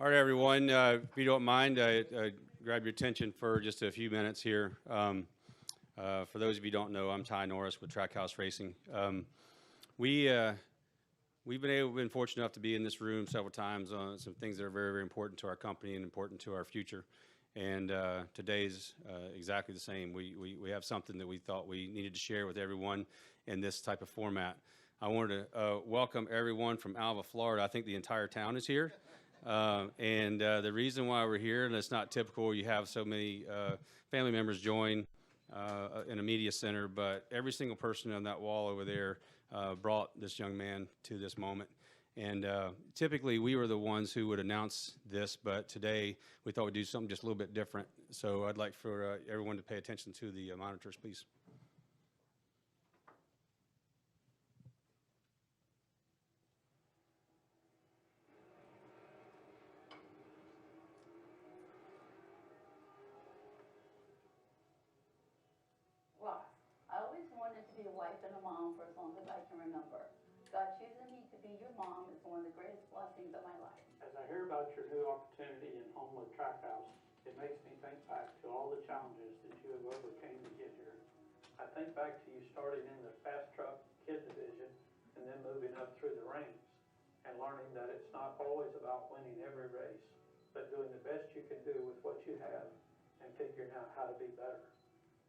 All right, everyone, if you don't mind, grab your attention for just a few minutes here. For those of you who don't know, I'm Ty Norris with Trackhouse Racing. We've been fortunate enough to be in this room several times on some things that are very, very important to our company and important to our future. And today's exactly the same. We have something that we thought we needed to share with everyone in this type of format. I wanted to welcome everyone from Alva, Florida. I think the entire town is here. The reason why we're here, and it's not typical, you have so many family members join in a media center, but every single person on that wall over there brought this young man to this moment. And typically we were the ones who would announce this, but today we thought we'd do something just a little bit different. So I'd like for everyone to pay attention to the monitors, please. Ross, I always wanted to be a wife and a mom for as long as I can remember. God choosing me to be your mom is one of the greatest blessings of my life. As I hear about your new opportunity in Homewood Trackhouse, it makes me think back to all the challenges that you have overcame to get here. I think back to you starting in the fast truck kid division and then moving up through the ranks and learning that it's not always about winning every race, but doing the best you can do with what you have and figuring out how to be better.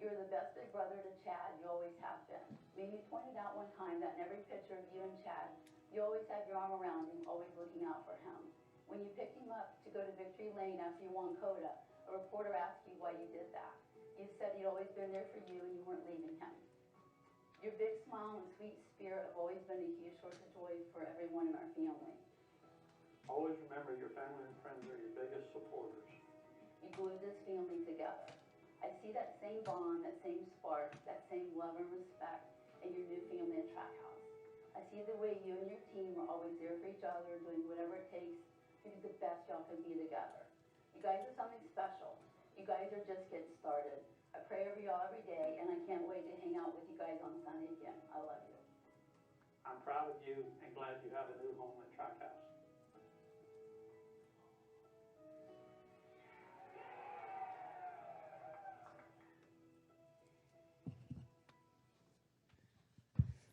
You're the best big brother to Chad, you always have been. Mimi pointed out one time that in every picture of you and Chad, you always had your arm around him, always looking out for him. When you picked him up to go to Victory Lane after you won COTA, a reporter asked you why you did that. You said he'd always been there for you and you weren't leaving him. Your big smile and sweet spirit have always been a huge source of joy for everyone in our family. Always remember your family and friends are your biggest supporters. You glued this family together. I see that same bond, that same spark, that same love and respect in your new family at Trackhouse. I see the way you and your team are always there for each other, doing whatever it takes to be the best y'all can be together. You guys are something special. You guys are just getting started. I pray over y'all every day, and I can't wait to hang out with you guys on Sunday again. I love you. I'm proud of you and glad you have a new home at Trackhouse.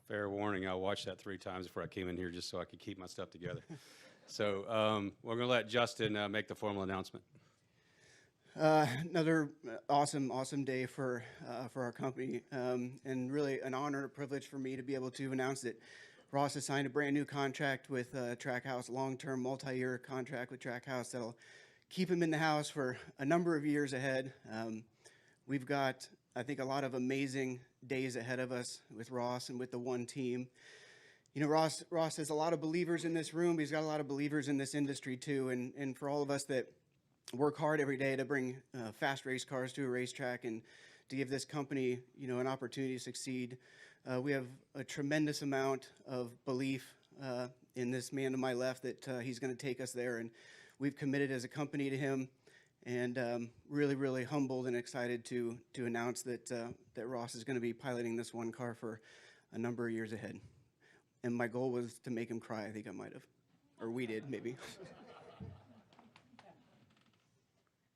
Fair warning, I watched that 3 times before I came in here just so I could keep my stuff together. So we're going to let Justin make the formal announcement. Another awesome day for our company, and really an honor, a privilege for me to be able to announce that Ross has signed a brand new contract with Trackhouse, long-term, multi-year contract with Trackhouse that'll keep him in the house for a number of years ahead. We've got, I think, a lot of amazing days ahead of us with Ross and with the one team. You know, Ross has a lot of believers in this room. He's got a lot of believers in this industry too, and for all of us that work hard every day to bring fast race cars to a racetrack and to give this company, you know, an opportunity to succeed. We have a tremendous amount of belief in this man to my left that he's going to take us there, and we've committed as a company to him, and really humbled and excited to announce that Ross is going to be piloting this one car for a number of years ahead. And my goal was to make him cry. I think I might have, or we did maybe.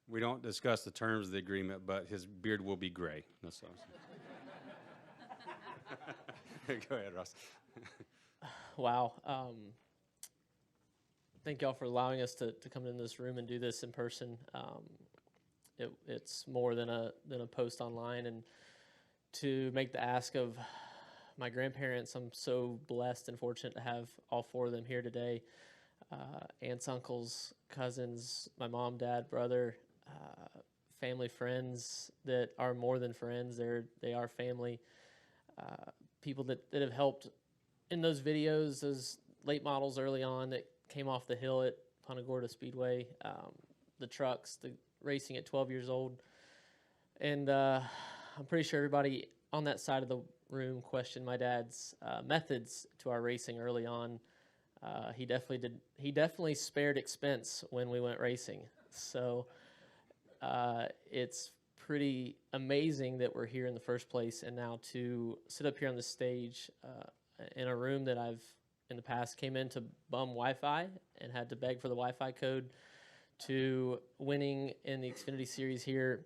We don't discuss the terms of the agreement, but his beard will be gray. That's all. Go ahead, Ross. Wow. Thank y'all for allowing us to come in this room and do this in person. It's more than a post online, and to make the ask of my grandparents, I'm so blessed and fortunate to have all 4 of them here today. Aunts, uncles, cousins, my mom, dad, brother, family, friends that are more than friends. They are family. People that have helped in those videos, those late models early on that came off the hill at Punta Gorda Speedway, the trucks, the racing at 12 years old. And I'm pretty sure everybody on that side of the room questioned my dad's methods to our racing early on. He definitely spared expense when we went racing. So it's pretty amazing that we're here in the first place, and now to sit up here on the stage in a room that I've in the past came in to bum Wi-Fi and had to beg for the Wi-Fi code to winning in the Xfinity Series here,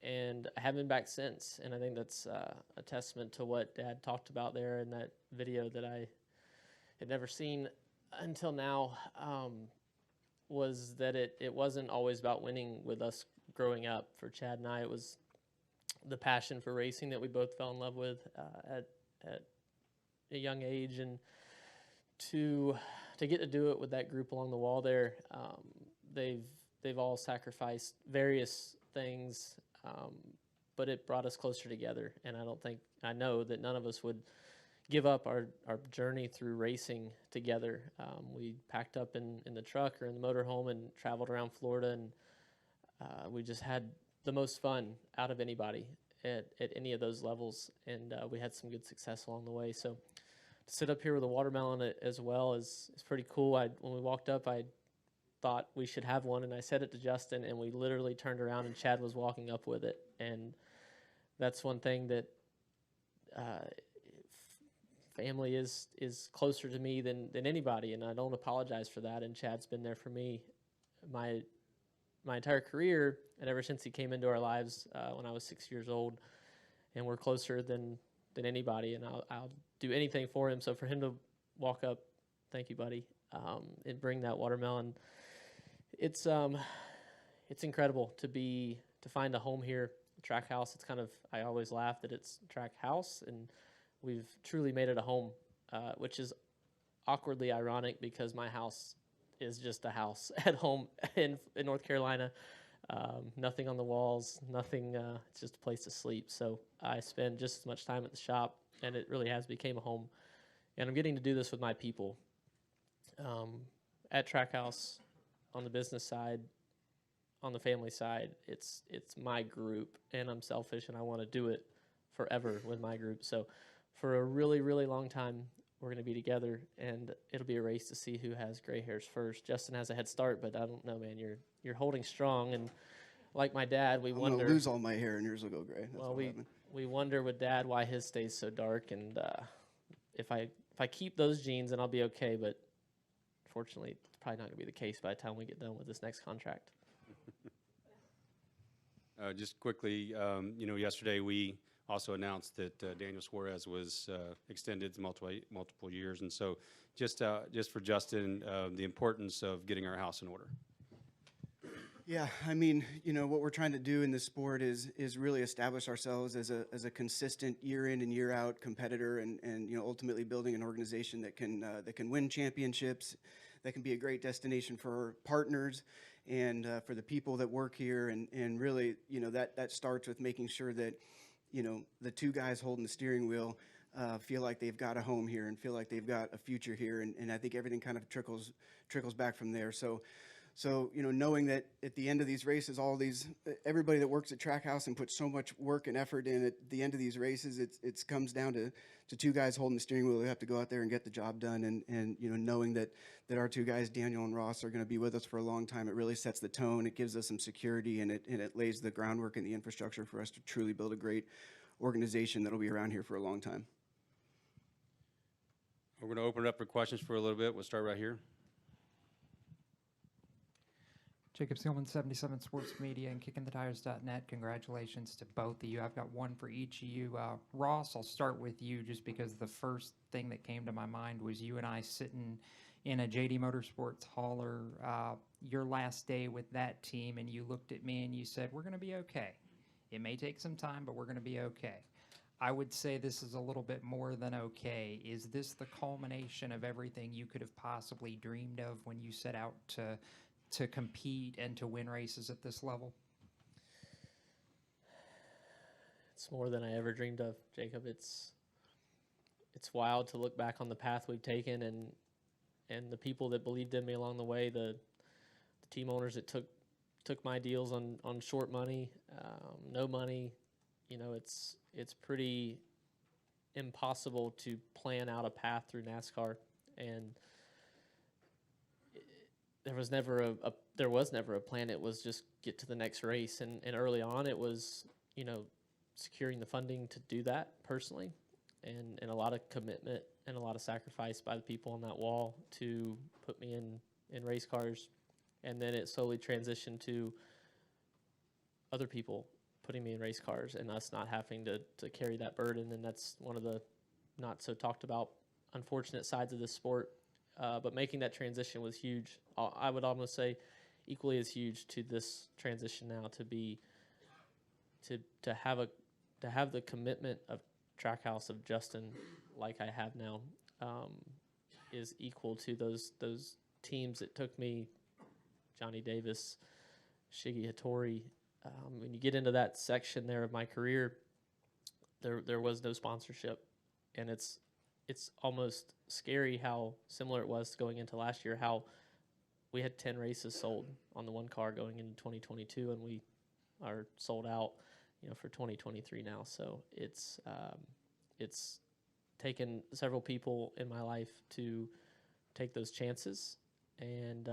and I haven't been back since. And I think that's a testament to what Dad talked about there in that video that I had never seen until now, was that it wasn't always about winning with us growing up. For Chad and I, it was the passion for racing that we both fell in love with at a young age, and to get to do it with that group along the wall there. They've all sacrificed various things, but it brought us closer together. And I know that none of us would give up our journey through racing together. We packed up in the truck or in the motorhome and traveled around Florida, and we just had the most fun out of anybody at any of those levels, and we had some good success along the way. So to sit up here with a watermelon as well is pretty cool. When we walked up, I thought we should have one, and I said it to Justin, and we literally turned around and Chad was walking up with it. And that's one thing that family is closer to me than anybody, and I don't apologize for that. And Chad's been there for me my entire career, and ever since he came into our lives when I was 6 years old, and we're closer than anybody, and I'll do anything for him. So for him to walk up, thank you, buddy, and bring that watermelon, it's incredible to find a home here. Trackhouse, it's kind of, I always laugh that it's Trackhouse, and we've truly made it a home, which is awkwardly ironic because my house is just a house at home in North Carolina. Nothing on the walls, nothing, it's just a place to sleep. So I spend just as much time at the shop, and it really has become a home. And I'm getting to do this with my people. At Trackhouse, on the business side, on the family side, it's my group, and I'm selfish, and I want to do it forever with my group. So for a really, really long time, we're going to be together, and it'll be a race to see who has gray hairs first. Justin has a head start, but I don't know, man. You're holding strong, and like my dad, we wonder. I'm gonna lose all my hair, and yours will go gray. That's well, what happened. we wonder with Dad why his stays so dark, and if I keep those genes, then I'll be okay. But fortunately, it's probably not going to be the case by the time we get done with this next contract. Just quickly, yesterday we also announced that Daniel Suarez was extended to multiple years, and so just for Justin, the importance of getting our house in order. Yeah, I mean, what we're trying to do in this sport is really establish ourselves as a consistent year in and year out competitor, and ultimately building an organization that can win championships, that can be a great destination for our partners and for the people that work here, and really, that starts with making sure that the two guys holding the steering wheel feel like they've got a home here and feel like they've got a future here, and I think everything kind of trickles back from there. So, knowing that at the end of these races, everybody that works at Trackhouse and puts so much work and effort in at the end of these races, it comes down to two guys holding the steering wheel who have to go out there and get the job done. And knowing that our two guys, Daniel and Ross, are going to be with us for a long time, it really sets the tone. It gives us some security, and it lays the groundwork and the infrastructure for us to truly build a great organization that'll be around here for a long time. We're going to open it up for questions for a little bit. We'll start right here. Jacob Seelman, 77 Sports Media and KickingTheTires.net. Congratulations to both of you. I've got one for each of you. Ross, I'll start with you just because the first thing that came to my mind was you and I sitting in a JD Motorsports hauler your last day with that team, and you looked at me and you said, we're going to be okay. It may take some time, but we're going to be okay. I would say this is a little bit more than okay. Is this the culmination of everything you could have possibly dreamed of when you set out to compete and to win races at this level? It's more than I ever dreamed of, Jacob. It's wild to look back on the path we've taken and the people that believed in me along the way, the team owners that took my deals on short money, no money. It's pretty impossible to plan out a path through NASCAR, and there was never a plan. It was just get to the next race, and early on it was securing the funding to do that personally, and a lot of commitment and a lot of sacrifice by the people on that wall to put me in race cars, And then it slowly transitioned to other people putting me in race cars and us not having to carry that burden. And that's one of the not so talked about unfortunate sides of this sport. But making that transition was huge. I would almost say equally as huge to this transition now, to have the commitment of Trackhouse, of Justin, like I have now, is equal to those teams that took me, Johnny Davis, Shiggy Hattori. When you get into that section there of my career, there was no sponsorship, and it's almost scary how similar it was going into last year, how we had 10 races sold on the one car going into 2022, and we are sold out, for 2023 now. So it's taken several people in my life to take those chances and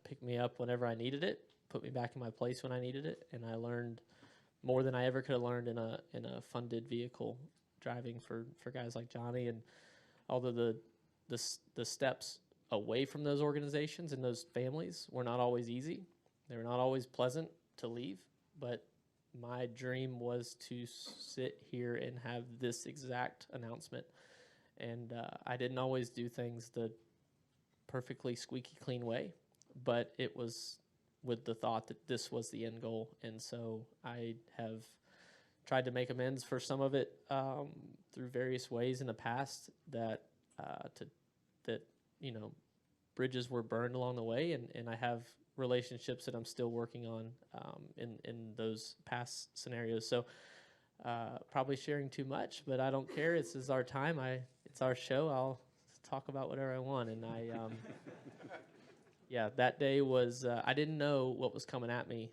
pick me up whenever I needed it, put me back in my place when I needed it, and I learned more than I ever could have learned in a funded vehicle driving for guys like Johnny. And although the steps away from those organizations and those families were not always easy, they were not always pleasant to leave, but my dream was to sit here and have this exact announcement. And I didn't always do things the perfectly squeaky clean way, but it was with the thought that this was the end goal. And so I have tried to make amends for some of it through various ways in the past that bridges were burned along the way, and I have relationships that I'm still working on in those past scenarios. So probably sharing too much, but I don't care. This is our time. It's our show. I'll talk about whatever I want. And yeah, that day was, I didn't know what was coming at me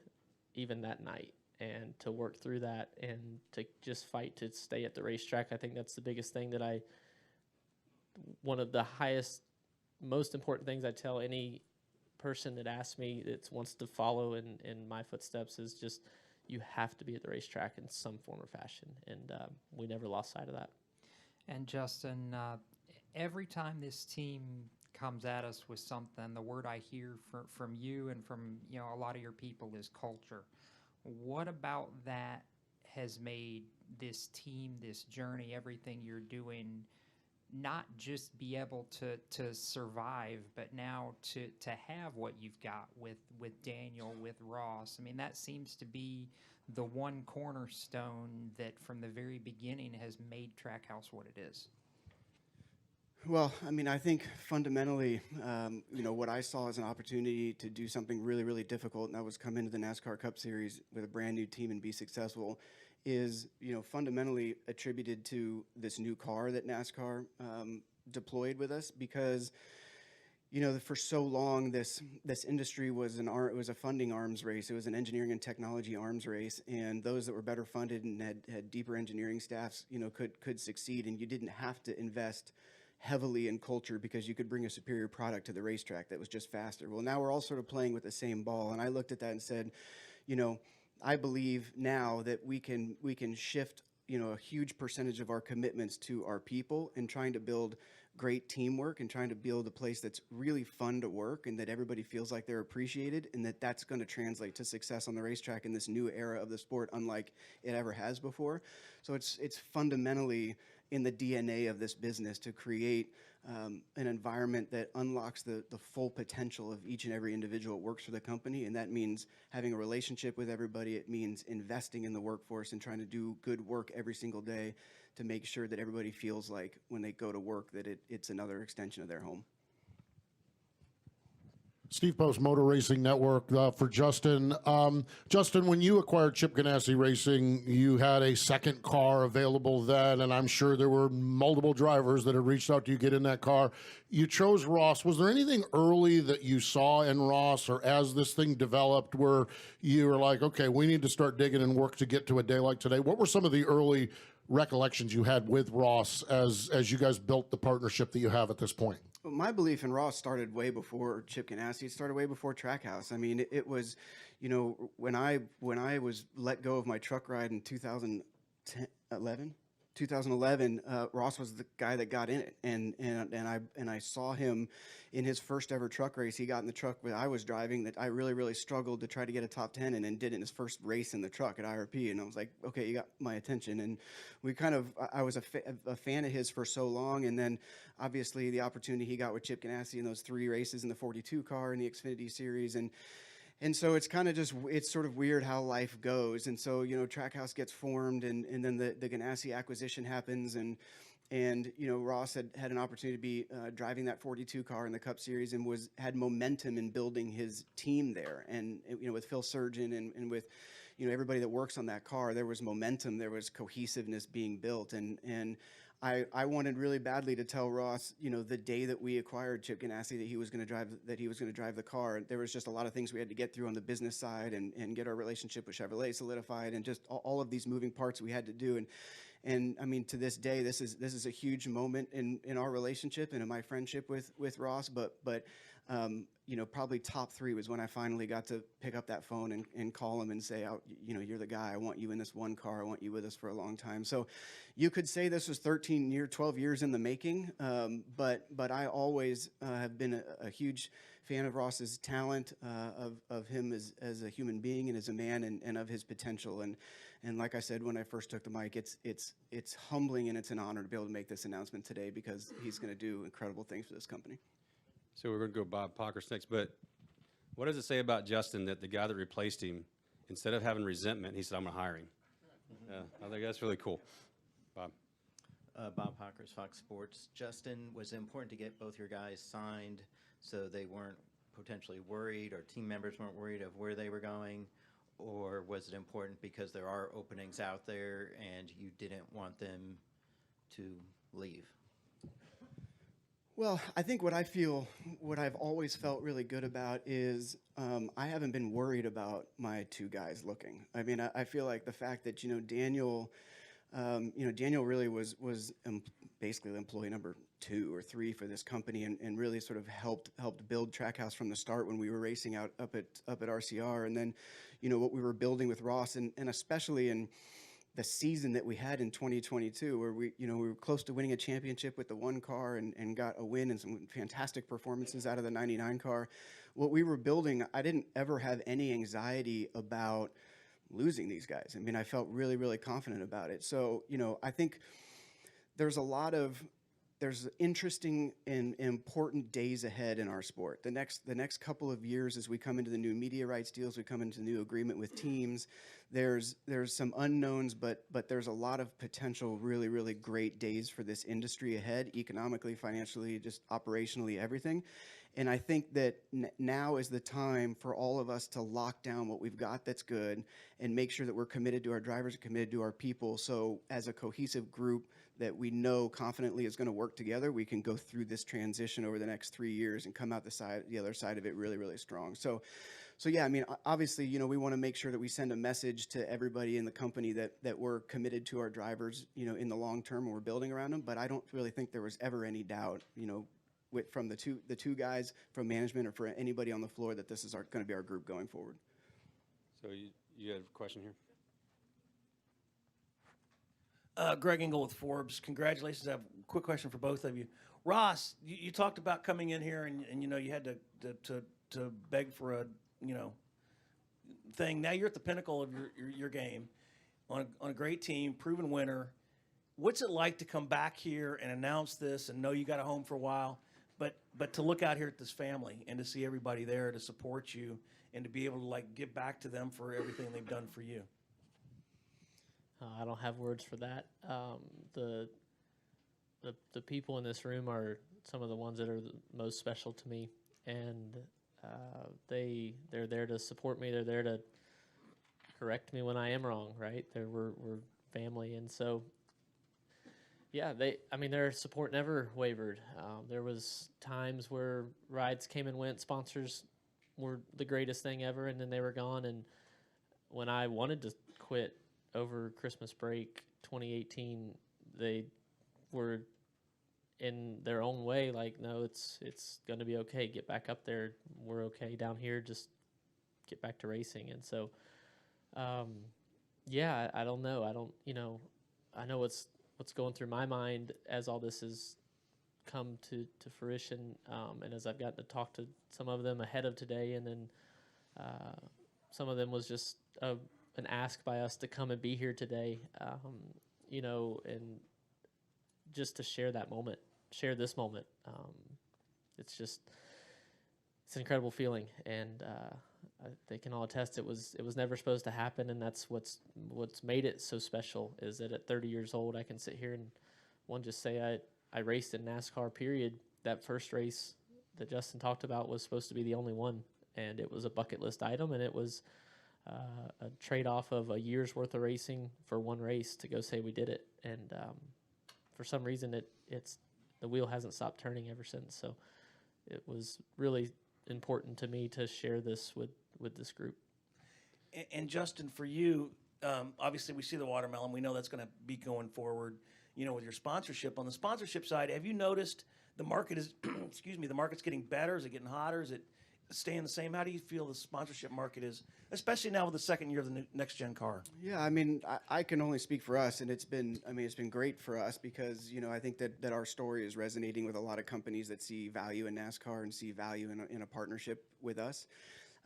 even that night. And to work through that and to just fight to stay at the racetrack, I think that's the biggest thing that one of the most important things I tell any person that asks me that wants to follow in my footsteps is just, you have to be at the racetrack in some form or fashion. And we never lost sight of that. And Justin, every time this team comes at us with something, the word I hear from you and from a lot of your people is culture. What about that has made this team, this journey, everything you're doing, not just be able to survive, but now to have what you've got with Daniel, with Ross? I mean, that seems to be the one cornerstone that from the very beginning has made Trackhouse what it is. Well, I mean, I think fundamentally, what I saw as an opportunity to do something really, really difficult, and that was come into the NASCAR Cup Series with a brand new team and be successful, is, fundamentally attributed to this new car that NASCAR deployed with us. Because, for so long, this industry was it was a funding arms race. It was an engineering and technology arms race, and those that were better funded and had deeper engineering staffs, could succeed, and you didn't have to invest heavily in culture because you could bring a superior product to the racetrack that was just faster. Well, now we're all sort of playing with the same ball, and I looked at that and said, I believe now that we can shift, a huge percentage of our commitments to our people and trying to build great teamwork and trying to build a place that's really fun to work and that everybody feels like they're appreciated, and that's going to translate to success on the racetrack in this new era of the sport, unlike it ever has before. So it's fundamentally in the DNA of this business to create an environment that unlocks the full potential of each and every individual that works for the company. And that means having a relationship with everybody. It means investing in the workforce and trying to do good work every single day to make sure that everybody feels like when they go to work that it's another extension of their home. Steve Post, Motor Racing Network, for Justin. Justin, when you acquired Chip Ganassi Racing, you had a second car available then, and I'm sure there were multiple drivers that had reached out to you to get in that car. You chose Ross. Was there anything early that you saw in Ross, or as this thing developed, where you were like, okay, we need to start digging and work to get to a day like today? What were some of the early recollections you had with Ross as you guys built the partnership that you have at this point? Well, my belief in Ross started way before Chip Ganassi. It started way before Trackhouse. I mean, it was, when I was let go of my truck ride in 2011, 2011, Ross was the guy that got in it, and I saw him in his first ever truck race. He got in the truck that I was driving that I really struggled to try to get a top 10, and then did it in his first race in the truck at IRP, and I was like, okay, you got my attention. And we kind of, I was a fan of his for so long, and then obviously the opportunity he got with Chip Ganassi in those 3 races in the 42 car in the Xfinity Series, and so it's kind of just, it's sort of weird how life goes. And so, Trackhouse gets formed, and then the Ganassi acquisition happens, and Ross had an opportunity to be driving that 42 car in the Cup Series, and had momentum in building his team there. And, with Phil Surgeon and with, everybody that works on that car, there was momentum, there was cohesiveness being built. And I wanted really badly to tell Ross, the day that we acquired Chip Ganassi, that he was going to drive the car. There was just a lot of things we had to get through on the business side, and get our relationship with Chevrolet solidified, and just all of these moving parts we had to do. And I mean, to this day, this is a huge moment in our relationship and in my friendship with Ross. But probably top 3 was when I finally got to pick up that phone and call him and say, you're the guy. I want you in this one car. I want you with us for a long time. So you could say this was 12 years in the making. But I always have been a huge fan of Ross's talent, of him as a human being and as a man, and of his potential. And like I said, when I first took the mic, it's humbling, and it's an honor to be able to make this announcement today, because he's going to do incredible things for this company. So we're going to go Bob Pockers next, but what does it say about Justin that the guy that replaced him, instead of having resentment, he said, I'm going to hire him? I think that's really cool. Bob. Bob Pockers, Fox Sports. Justin, was it important to get both your guys signed so they weren't potentially worried, or team members weren't worried of where they were going? Or was it important because there are openings out there and you didn't want them to leave? Well, I think what I've always felt really good about is I haven't been worried about my 2 guys looking. I mean, I feel like the fact that, Daniel, Daniel really was basically employee number 2 or 3 for this company, and really sort of helped build Trackhouse from the start when we were racing out up at RCR. And then, what we were building with Ross, and especially in the season that we had in 2022, where we were close to winning a championship with the 1 car, and got a win and some fantastic performances out of the 99 car. What we were building, I didn't ever have any anxiety about losing these guys. I mean, I felt really confident about it. So, I think there's interesting and important days ahead in our sport. The next couple of years, as we come into the new media rights deals, we come into the new agreement with teams, there's some unknowns, but there's a lot of potential really great days for this industry ahead, economically, financially, just operationally, everything. And I think that now is the time for all of us to lock down what we've got that's good, and make sure that we're committed to our drivers and committed to our people. So as a cohesive group that we know confidently is going to work together, we can go through this transition over the next 3 years and come out the other side of it really strong. So yeah, I mean, obviously, we want to make sure that we send a message to everybody in the company that we're committed to our drivers, in the long term, and we're building around them. But I don't really think there was ever any doubt, from the two guys, from management, or for anybody on the floor, that this is going to be our group going forward. So you had a question here? Greg Engel with Forbes. Congratulations. I have a quick question for both of you. Ross, you talked about coming in here and you had to beg for a thing. Now you're at the pinnacle of your game on a great team, proven winner. What's it like to come back here and announce this and know you got a home for a while, but to look out here at this family and to see everybody there to support you and to be able to give back to them for everything they've done for you? I don't have words for that. The people in this room are some of the ones that are the most special to me, and they're there to support me. They're there to correct me when I am wrong. Right? We're family, and so yeah, their support never wavered. There was times where rides came and went, sponsors were the greatest thing ever, and then they were gone. And when I wanted to quit over Christmas break 2018, they were in their own way like, no, it's going to be okay. Get back up there. We're okay down here. Just get back to racing. And so, yeah, I don't know. I know what's going through my mind as all this has come to fruition, and as I've gotten to talk to some of them ahead of today, and then some of them was just an ask by us to come and be here today, and just to share that moment, share this moment. It's an incredible feeling, and they can all attest it was never supposed to happen, and that's what's made it so special. Is that at 30 years old, I can sit here and just say I raced in NASCAR. Period. That first race that Justin talked about was supposed to be the only one, and it was a bucket list item, and it was a trade-off of a year's worth of racing for one race to go say we did it. And for some reason, it's the wheel hasn't stopped turning ever since. So it was really important to me to share this with this group. And Justin, for you, obviously we see the watermelon. We know that's going to be going forward, with your sponsorship. On the sponsorship side, have you noticed the market is, the market's getting better? Is it getting hotter? Is it staying the same? How do you feel the sponsorship market is, especially now with the second year of the next gen car? Yeah, I mean, I can only speak for us, and it's been great for us because, I think that our story is resonating with a lot of companies that see value in NASCAR and see value in a partnership with us.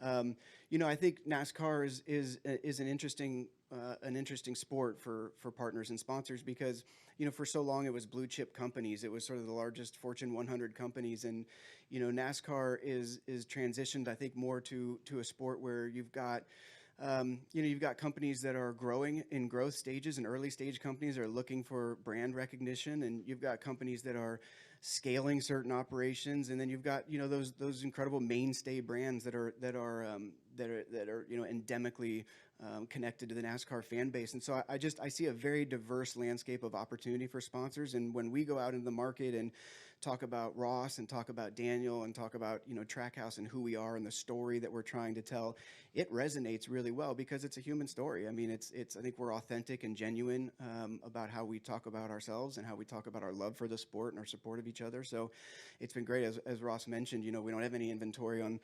I think NASCAR is an interesting sport for partners and sponsors because, for so long it was blue chip companies. It was sort of the largest Fortune 100 companies, and NASCAR is transitioned, I think, more to a sport where you've got companies that are growing in growth stages, and early stage companies that are looking for brand recognition, and you've got companies that are scaling certain operations, and then you've got those incredible mainstay brands that are endemically connected to the NASCAR fan base. And so I see a very diverse landscape of opportunity for sponsors. And when we go out into the market and talk about Ross and talk about Daniel and talk about Trackhouse and who we are and the story that we're trying to tell, it resonates really well because it's a human story. I mean, I think we're authentic and genuine about how we talk about ourselves and how we talk about our love for the sport and our support of each other. So it's been great. As Ross mentioned, we don't have any inventory on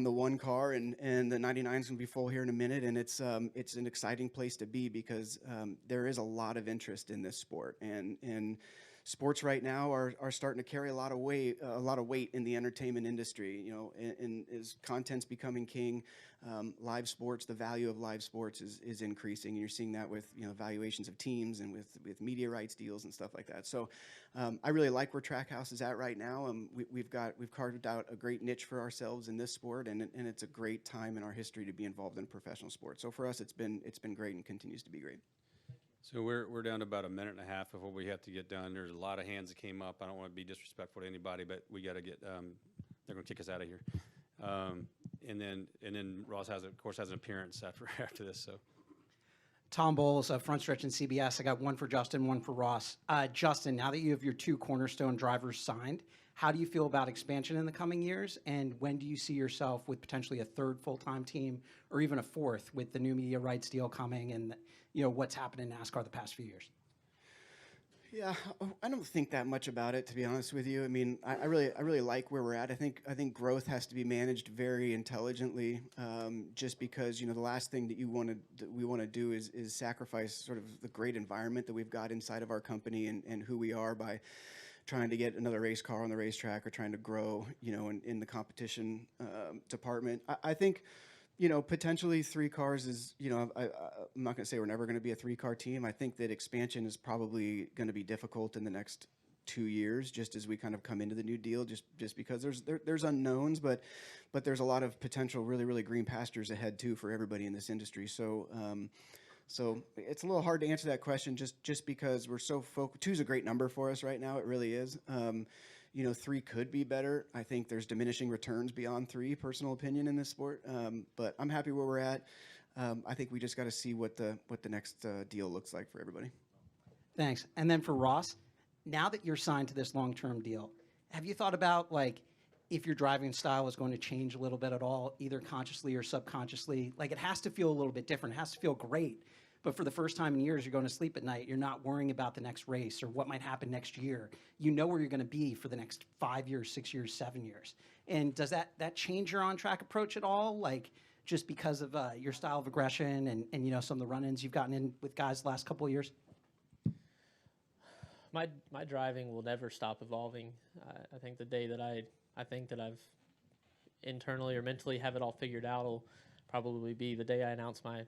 the one car, and the 99 is going to be full here in a minute, and it's an exciting place to be because there is a lot of interest in this sport, and sports right now are starting to carry a lot of weight in the entertainment industry. And as content's becoming king, live sports, the value of live sports is increasing, and you're seeing that with valuations of teams and with media rights deals and stuff like that. So I really like where Trackhouse is at right now. We've carved out a great niche for ourselves in this sport, and it's a great time in our history to be involved in professional sports. So for us, it's been great and continues to be great. So we're down to about a minute and a half of what we have to get done. There's a lot of hands that came up. I don't want to be disrespectful to anybody, but we got to get. They're going to kick us out of here. And then Ross has an appearance after this. So Tom Bowles, Front Stretch and CBS. I got one for Justin, one for Ross. Justin, now that you have your two cornerstone drivers signed, how do you feel about expansion in the coming years? And when do you see yourself with potentially a third full-time team or even a fourth with the new media rights deal coming and what's happened in NASCAR the past few years? Yeah, I don't think that much about it, to be honest with you. I mean, I really like where we're at. I think growth has to be managed very intelligently, just because the last thing that we want to do is sacrifice sort of the great environment that we've got inside of our company and who we are by trying to get another race car on the racetrack or trying to grow in the competition department. I think potentially 3 cars is, I'm not going to say we're never going to be a 3-car team. I think that expansion is probably going to be difficult in the next 2 years, just as we kind of come into the new deal, just because there's unknowns, but there's a lot of potential really, really green pastures ahead too for everybody in this industry. So it's a little hard to answer that question just because we're so focused. 2 is a great number for us right now. It really is. 3 could be better. I think there's diminishing returns beyond 3, personal opinion in this sport. But I'm happy where we're at. I think we just got to see what the next deal looks like for everybody. Thanks. And then for Ross, now that you're signed to this long-term deal, have you thought about if your driving style is going to change a little bit at all, either consciously or subconsciously? It has to feel a little bit different. It has to feel great. But for the first time in years, you're going to sleep at night. You're not worrying about the next race or what might happen next year. You know where you're going to be for the next 5 years, 6 years, 7 years. And does that change your on-track approach at all? Just because of your style of aggression and some of the run-ins you've gotten in with guys the last couple of years? my driving will never stop evolving. I think the day that I think that I've internally or mentally have it all figured out will probably be the day I announce my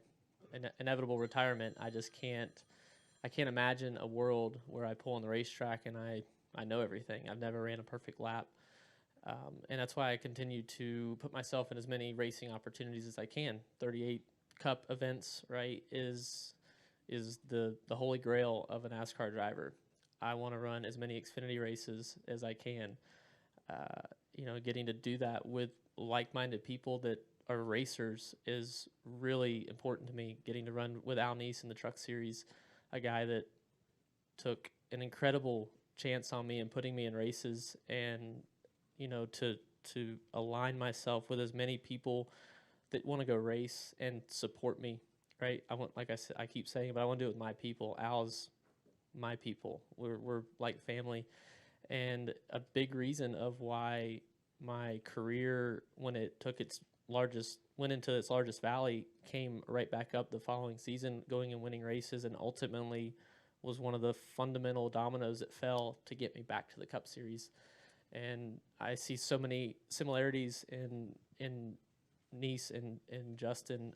inevitable retirement. I can't imagine a world where I pull on the racetrack and I know everything. I've never ran a perfect lap. And that's why I continue to put myself in as many racing opportunities as I can. 38 Cup events, right, is the holy grail of a NASCAR driver. I want to run as many Xfinity races as I can. Getting to do that with like-minded people that are racers is really important to me. Getting to run with Al Neese in the Truck Series, a guy that took an incredible chance on me and putting me in races, and to align myself with as many people that want to go race and support me, right? Like I said, I keep saying, but I want to do it with my people. Al's my people. We're like family. And a big reason of why my career, when it went into its largest valley, came right back up the following season, going and winning races, and ultimately was one of the fundamental dominoes that fell to get me back to the Cup Series. And I see so many similarities in Neese and Justin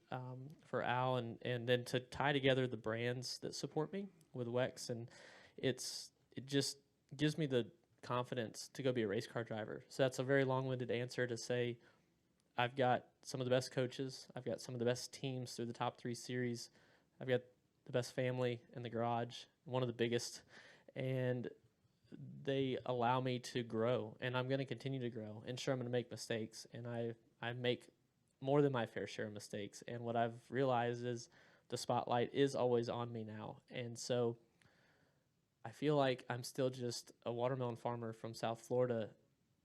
for Al, and then to tie together the brands that support me with WEX, and it just gives me the confidence to go be a race car driver. So that's a very long-winded answer to say I've got some of the best coaches, I've got some of the best teams through the top 3 series, I've got the best family in the garage, one of the biggest, and they allow me to grow, and I'm going to continue to grow. And sure, I'm going to make mistakes, and I make more than my fair share of mistakes. And what I've realized is the spotlight is always on me now. And so I feel like I'm still just a watermelon farmer from South Florida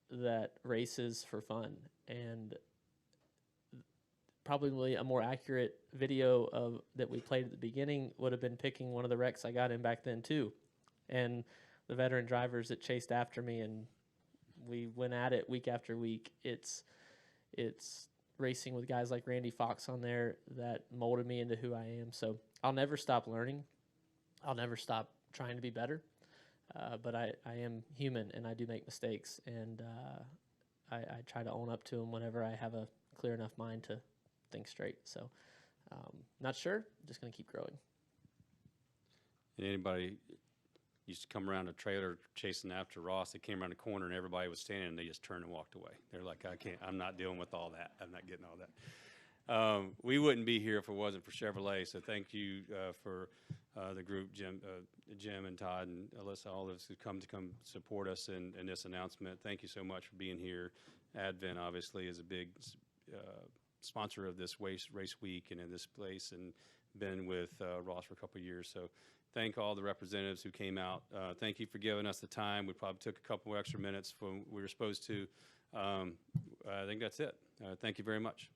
that races for fun. And probably a more accurate video of that we played at the beginning would have been picking one of the wrecks I got in back then too. And the veteran drivers that chased after me, and we went at it week after week. It's racing with guys like Randy Fox on there that molded me into who I am. So I'll never stop learning. I'll never stop trying to be better. But I am human, and I do make mistakes, and I try to own up to them whenever I have a clear enough mind to think straight. So not sure, just going to keep growing. And anybody used to come around a trailer chasing after Ross, they came around the corner and everybody was standing and they just turned and walked away. They're like, I'm not dealing with all that. I'm not getting all that. We wouldn't be here if it wasn't for Chevrolet. So thank you for the group, Jim and Todd and Alyssa, all of us who come support us in this announcement. Thank you so much for being here. Advent obviously is a big sponsor of this race week and in this place, and been with Ross for a couple of years. So thank all the representatives who came out. Thank you for giving us the time. We probably took a couple extra minutes when we were supposed to. I think that's it. Thank you very much.